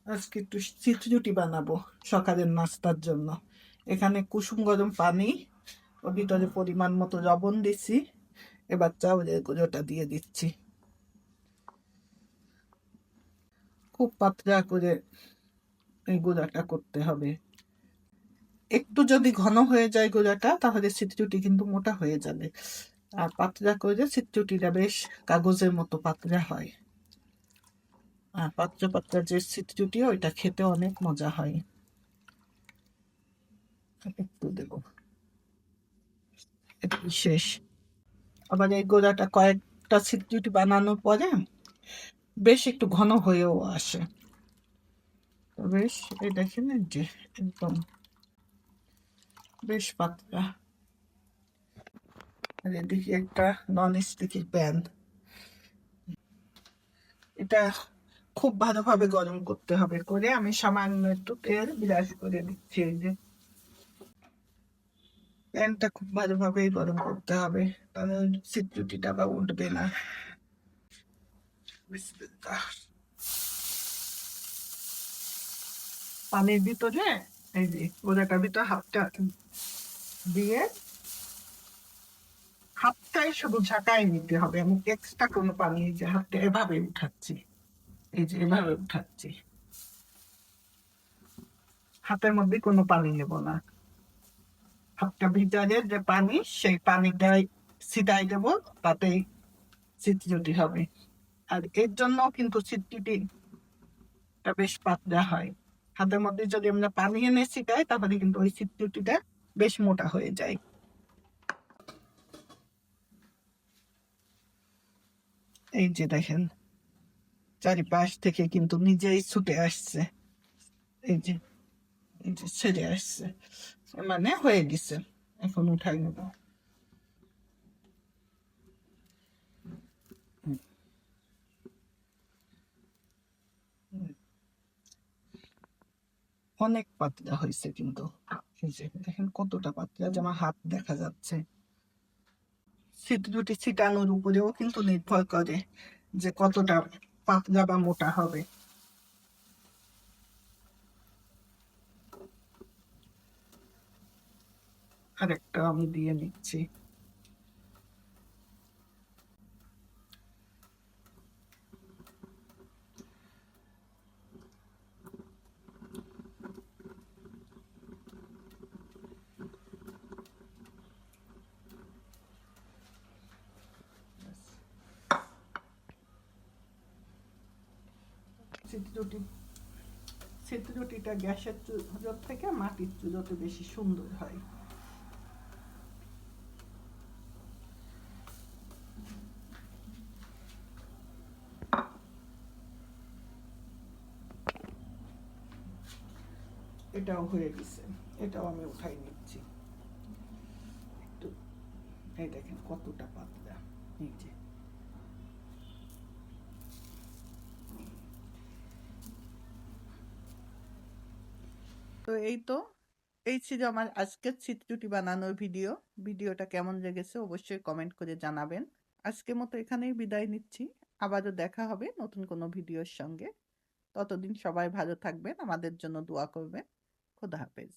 আজকে একটু চিটরুটি বানাবো সকালের নাস্তার জন্য। এখানে কুসুম গরম পানি, ওর ভিতরে পরিমাণ মতো লবণ দিচ্ছি। এবার চাউলের গুঁড়োটা দিয়ে দিচ্ছি। খুব পাতলা করে এই গুঁড়াটা করতে হবে। একটু যদি ঘন হয়ে যায় গুঁড়াটা, তাহলে চিটরুটি কিন্তু মোটা হয়ে যাবে। আর পাতলা করে চিটরুটিটা বেশ কাগজের মতো পাতলা হয়। আর পাতলা পাতলা যে চিটরুটি, ওইটা খেতে অনেক মজা হয়। একটু দেবো, এটা শেষ। আবার এই গোলাটা কয়েকটা চিটরুটি বানানোর পরে বেশ একটু ঘন হয়েও আসে। তো বেশ, এই দেখেন, এই যে একদম বেশ পাতলা। আর এদিকে একটা নন স্টিকি প্যান, এটা খুব ভালোভাবে গরম করতে হবে। করে আমি সামান্য একটু তেল ব্রাশ করে দিচ্ছি। এই যে প্যানটা খুব ভালোভাবে গরম করতে হবে, তাহলে চিটরুটিটা বা উঠবে না। বিসমিল্লাহ। পানির ভিতরে এই যে গোলাটার ভিতরে হাতটা দিয়ে হাতটাই শুধু ঝাঁকায় নিতে হবে। আমি এক্সট্রা কোনো পানি, এই যে হাতটা এভাবে উঠাচ্ছি, এই যে এভাবে উঠাচ্ছি। হাতের মধ্যে কোনো পানি নেব না। হাতটা ভিতরে যে পানি, সেই পানিটাই ছিটাই দেব, তাতেই চিটচিটি হবে। আর এর জন্য কিন্তু চিটচিটিটা বেশ পাতলা হয়। হাতের মধ্যে যদি আমরা পানি এনে ছিটাই, তাহলে কিন্তু ওই চিটচিটিটা বেশ মোটা হয়ে যায়। এই যে দেখেন, চারিপাশ থেকে কিন্তু নিজেই ছুটে আসছে। এই যে, এই যে ছেড়ে আসছে, মানে হয়ে গেছে। এখন উঠাই নেব। অনেক পাতলা হয়েছে কিন্তু। এই যে দেখেন কতটা পাতলা, যে আমার হাত দেখা যাচ্ছে। চিটরুটি ছিটানোর উপরেও কিন্তু নির্ভর করে যে কতটা পাতলা বা মোটা হবে। আরেকটা আমি দিয়ে নিচ্ছি। চিটরুটি চিটরুটিটা গ্যাসের চুলোর থেকে মাটির চুলোতে বেশি সুন্দর হয়। এটাও হয়ে গেছে, এটাও আমি উঠাই নিচ্ছি। একটু, এই দেখেন কতটা পাতলা। এই যে, তো এই তো, এই ছিল আমার আজকের চিটরুটি বানানোর ভিডিও। ভিডিওটা কেমন লেগেছে অবশ্যই কমেন্ট করে জানাবেন। আজকের মতো এখানেই বিদায় নিচ্ছি। আবারও দেখা হবে নতুন কোনো ভিডিওর সঙ্গে। ততদিন সবাই ভালো থাকবেন, আমাদের জন্য দোয়া করবেন। খোদা হাফেজ।